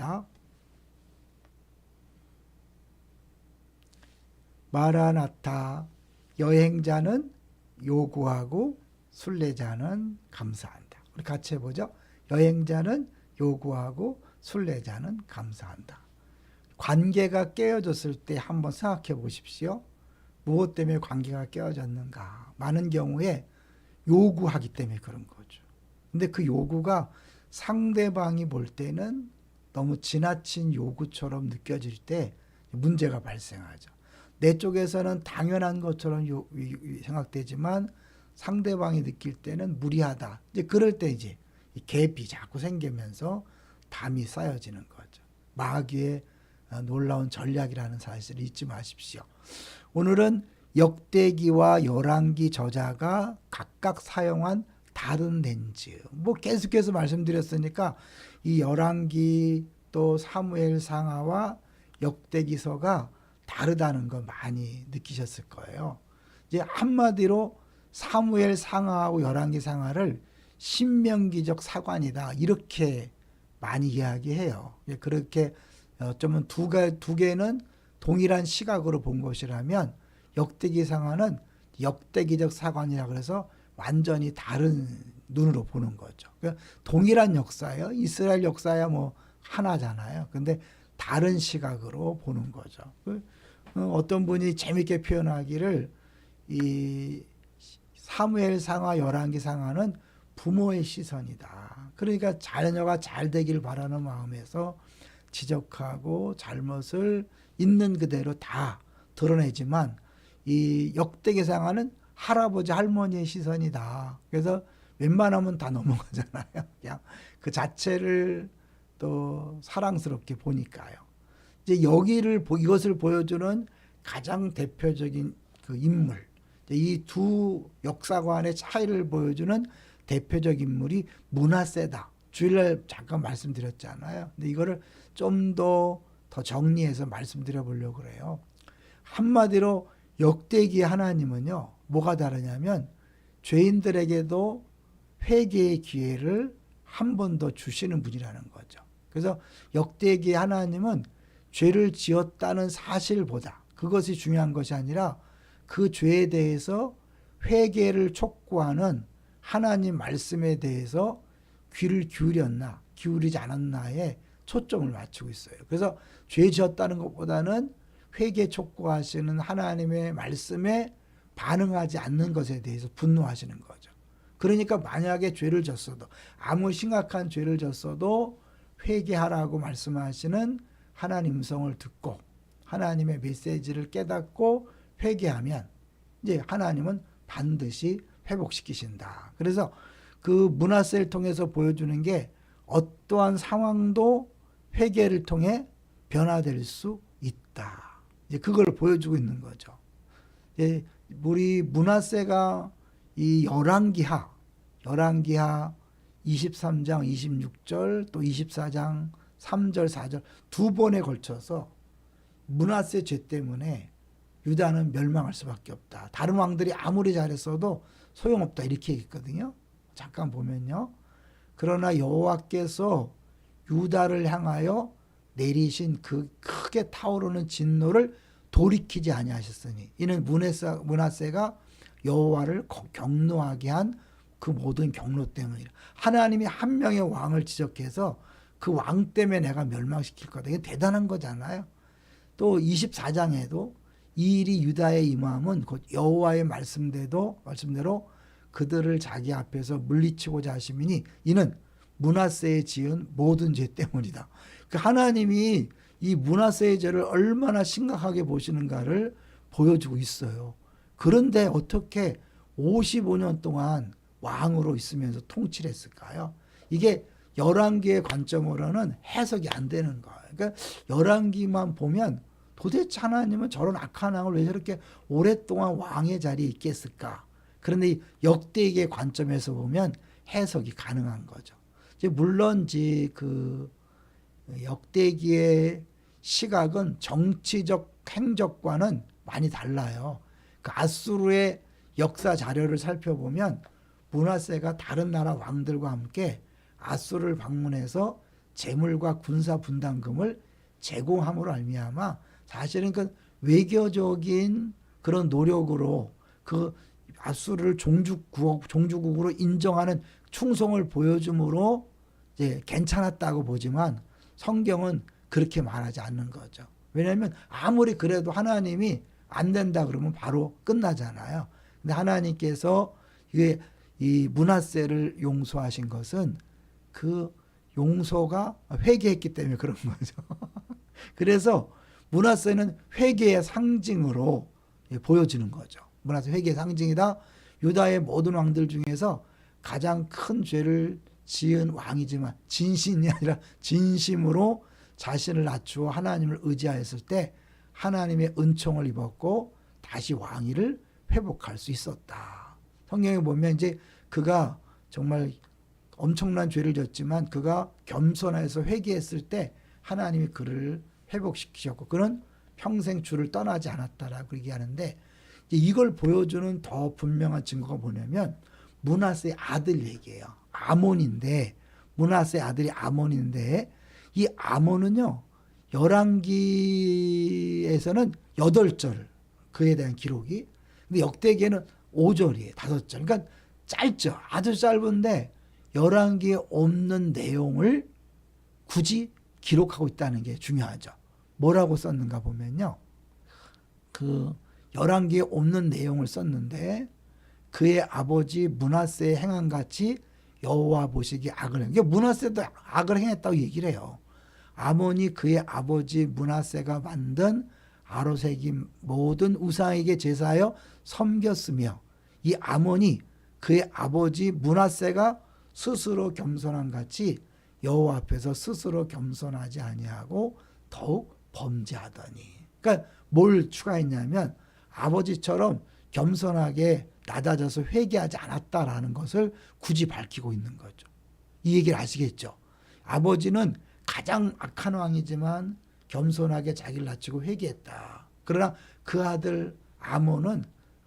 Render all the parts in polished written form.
합니다. 마라나타, 여행자는 요구하고 순례자는 감사한다. 우리 같이 해보죠. 여행자는 요구하고 순례자는 감사한다. 관계가 깨어졌을 때 한번 생각해 보십시오. 무엇 때문에 관계가 깨어졌는가? 많은 경우에 요구하기 때문에 그런 거죠. 근데 그 요구가 상대방이 볼 때는 너무 지나친 요구처럼 느껴질 때 문제가 발생하죠. 내 쪽에서는 당연한 것처럼 생각되지만 상대방이 느낄 때는 무리하다. 이제 그럴 때 이제 갭이 자꾸 생기면서 담이 쌓여지는 거죠. 마귀의 놀라운 전략이라는 사실을 잊지 마십시오. 오늘은 역대기와 열왕기 저자가 각각 사용한 다른 렌즈. 뭐 계속해서 말씀드렸으니까 이 열왕기 또 사무엘 상하와 역대기서가 다르다는 거 많이 느끼셨을 거예요. 이제 한마디로 사무엘 상하하고 열왕기 상하를 신명기적 사관이다 이렇게 많이 이야기해요. 그렇게 어쩌면 두 개는 동일한 시각으로 본 것이라면 역대기 상하는 역대기적 사관이라 그래서 완전히 다른 눈으로 보는 거죠. 그러니까 동일한 역사예요. 이스라엘 역사야 뭐 하나잖아요. 근데 다른 시각으로 보는 거죠. 어떤 분이 재밌게 표현하기를 이 사무엘 상하, 열왕기 상하는 부모의 시선이다. 그러니까 자녀가 잘 되길 바라는 마음에서 지적하고 잘못을 있는 그대로 다 드러내지만 이 역대기 상하는 할아버지 할머니의 시선이다. 그래서 웬만하면 다 넘어가잖아요. 그냥 그 자체를 또 사랑스럽게 보니까요. 이제 이것을 보여주는 가장 대표적인 그 인물, 이 두 역사관의 차이를 보여주는 대표적 인물이 므낫세다. 주일날 잠깐 말씀드렸잖아요. 근데 이거를 좀 더 정리해서 말씀드려 보려고 그래요. 한마디로 역대기 하나님은요, 뭐가 다르냐면 죄인들에게도 회개의 기회를 한 번 더 주시는 분이라는 거죠. 그래서 역대기 하나님은 죄를 지었다는 사실보다 그것이 중요한 것이 아니라 그 죄에 대해서 회개를 촉구하는 하나님 말씀에 대해서 귀를 기울였나 기울이지 않았나에 초점을 맞추고 있어요. 그래서 죄 지었다는 것보다는 회개 촉구하시는 하나님의 말씀에 반응하지 않는 것에 대해서 분노하시는 거죠. 그러니까 만약에 죄를 졌어도 아무 심각한 죄를 졌어도 회개하라고 말씀하시는 하나님 음성을 듣고 하나님의 메시지를 깨닫고 회개하면 이제 하나님은 반드시 회복시키신다. 그래서 그 므낫세를 통해서 보여주는 게 어떠한 상황도 회개를 통해 변화될 수 있다. 이제 그걸 보여주고 있는 거죠. 이제 우리 므낫세가 이 열왕기하 23장 26절 또 24장 3절 4절 두 번에 걸쳐서 므낫세 죄 때문에 유다는 멸망할 수밖에 없다. 다른 왕들이 아무리 잘했어도 소용없다 이렇게 얘기했거든요. 잠깐 보면요. 그러나 여호와께서 유다를 향하여 내리신 그 크게 타오르는 진노를 돌이키지 아니하셨으니 이는 므낫세가 여호와를 경노하게 한 그 모든 경로 때문이라. 하나님이 한 명의 왕을 지적해서 그 왕 때문에 내가 멸망시킬 거다. 이게 대단한 거잖아요. 또 24장에도 이 일이 유다에 임함은 곧 여호와의 말씀대로 그들을 자기 앞에서 물리치고자 하심이니 이는 므낫세에 지은 모든 죄 때문이다. 그 하나님이 이 므낫세의 죄를 얼마나 심각하게 보시는가를 보여주고 있어요. 그런데 어떻게 55년 동안 왕으로 있으면서 통치를 했을까요? 이게 열왕기의 관점으로는 해석이 안 되는 거예요. 그러니까 열왕기만 보면 도대체 하나님은 저런 악한 왕을 왜 저렇게 오랫동안 왕의 자리에 있겠을까? 그런데 이 역대기의 관점에서 보면 해석이 가능한 거죠. 이제 물론 그 역대기의 시각은 정치적 행적과는 많이 달라요. 그 아수르의 역사 자료를 살펴보면 므낫세가 다른 나라 왕들과 함께 아수르를 방문해서 재물과 군사 분담금을 제공함으로 말미암아 사실은 그 외교적인 그런 노력으로 그 아수르를 종주국으로 인정하는 충성을 보여줌으로 이제 괜찮았다고 보지만 성경은 그렇게 말하지 않는 거죠. 왜냐하면 아무리 그래도 하나님이 안 된다 그러면 바로 끝나잖아요. 근데 하나님께서 이 므낫세를 용서하신 것은 그 용서가 회개했기 때문에 그런 거죠. 그래서 므낫세는 회개의 상징으로 보여지는 거죠. 므낫세 회개의 상징이다. 유다의 모든 왕들 중에서 가장 큰 죄를 지은 왕이지만 진심이 아니라 진심으로 자신을 낮추어 하나님을 의지하였을 때 하나님의 은총을 입었고 다시 왕위를 회복할 수 있었다. 성경에 보면 이제 그가 정말 엄청난 죄를 졌지만 그가 겸손해서 회개했을 때 하나님이 그를 회복시키셨고 그는 평생 주를 떠나지 않았다라고 얘기하는데 이걸 보여주는 더 분명한 증거가 뭐냐면 므낫세의 아들 얘기예요. 아몬인데 므낫세의 아들이 아몬인데 이 아몬은요 열왕기에서는 8절 그에 대한 기록이 근데 역대기에는 5절이에요. 5절. 그러니까 짧죠. 아주 짧은데 열왕기에 없는 내용을 굳이 기록하고 있다는 게 중요하죠. 뭐라고 썼는가 보면요. 그 열왕기에 없는 내용을 썼는데 그의 아버지 므낫세의 행한 같이 여호와 보시기에 악을 행. 이게 므낫세도 악을 행했다고 얘기를 해요. 아몬이 그의 아버지 므낫세가 만든 아로새긴 모든 우상에게 제사하여 섬겼으며 이 아몬이 그의 아버지 므낫세가 스스로 겸손한 같이 여호와 앞에서 스스로 겸손하지 아니하고 더욱 범죄하더니. 그러니까 뭘 추가했냐면 아버지처럼 겸손하게 낮아져서 회개하지 않았다라는 것을 굳이 밝히고 있는 거죠. 이 얘기를 아시겠죠? 아버지는 가장 악한 왕이지만 겸손하게 자기를 낮추고 회개했다. 그러나 그 아들 아몬은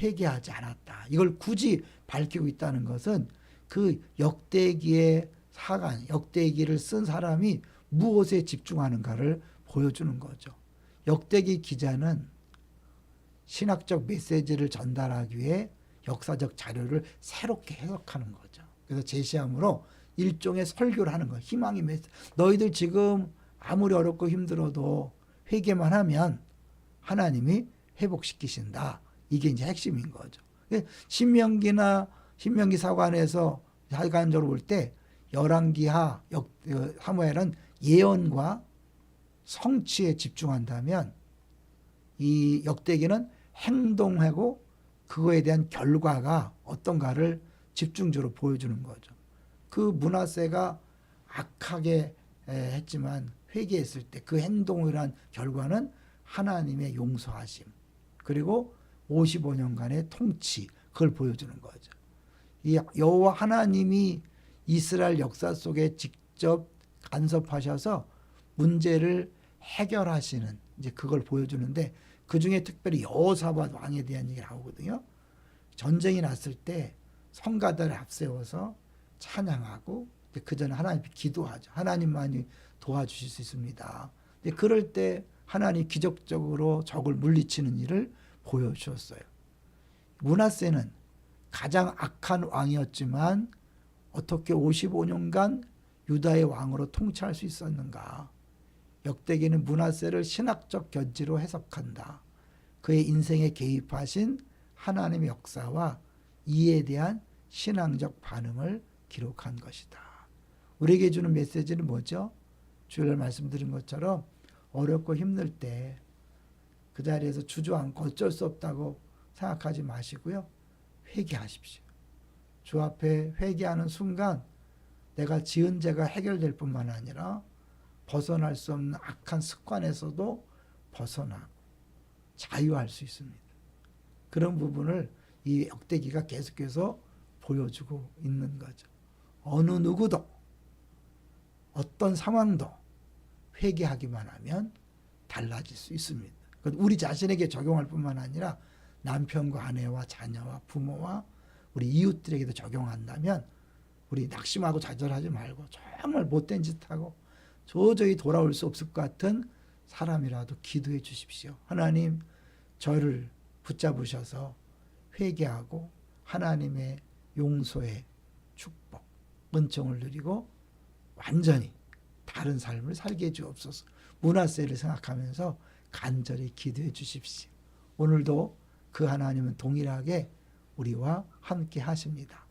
회개하지 않았다. 이걸 굳이 밝히고 있다는 것은 그 역대기의 사관, 역대기를 쓴 사람이 무엇에 집중하는가를 보여주는 거죠. 역대기 기자는 신학적 메시지를 전달하기 위해 역사적 자료를 새롭게 해석하는 거죠. 그래서 제시함으로 일종의 설교를 하는 거예요. 희망의 메시지. 너희들 지금 아무리 어렵고 힘들어도 회개만 하면 하나님이 회복시키신다. 이게 이제 핵심인 거죠. 신명기나 신명기 사관에서 사관적으로 볼 때 열왕기하 사무엘은 예언과 성취에 집중한다면 이 역대기는 행동하고 그거에 대한 결과가 어떤가를 집중적으로 보여주는 거죠. 그 므낫세가 악하게 했지만 회개했을 때 그 행동이란 결과는 하나님의 용서하심 그리고 55년간의 통치 그걸 보여주는 거죠. 이 여호와 하나님이 이스라엘 역사 속에 직접 간섭하셔서 문제를 해결하시는 이제 그걸 보여주는데 그 중에 특별히 여호사밧 왕에 대한 얘기가 나오거든요. 전쟁이 났을 때 성가들을 앞세워서 찬양하고 그 전에 하나님께 기도하죠. 하나님만이 도와주실 수 있습니다. 그럴 때 하나님이 기적적으로 적을 물리치는 일을 보여주셨어요. 므낫세는 가장 악한 왕이었지만 어떻게 55년간 유다의 왕으로 통치할 수 있었는가. 역대기는 므낫세를 신학적 견지로 해석한다. 그의 인생에 개입하신 하나님의 역사와 이에 대한 신앙적 반응을 기록한 것이다. 우리에게 주는 메시지는 뭐죠? 주일 말씀드린 것처럼 어렵고 힘들 때 그 자리에서 주저앉고 어쩔 수 없다고 생각하지 마시고요. 회개하십시오. 주 앞에 회개하는 순간 내가 지은 죄가 해결될 뿐만 아니라 벗어날 수 없는 악한 습관에서도 벗어나고 자유할 수 있습니다. 그런 부분을 이 역대기가 계속해서 보여주고 있는 거죠. 어느 누구도 어떤 상황도 회개하기만 하면 달라질 수 있습니다. 우리 자신에게 적용할 뿐만 아니라 남편과 아내와 자녀와 부모와 우리 이웃들에게도 적용한다면 우리 낙심하고 좌절하지 말고 정말 못된 짓 하고 도저히 돌아올 수 없을 것 같은 사람이라도 기도해 주십시오. 하나님 저를 붙잡으셔서 회개하고 하나님의 용서의 축복, 은총을 누리고 완전히 다른 삶을 살게 해 주옵소서. 문화세를 생각하면서 간절히 기도해 주십시오. 오늘도 그 하나님은 동일하게 우리와 함께 하십니다.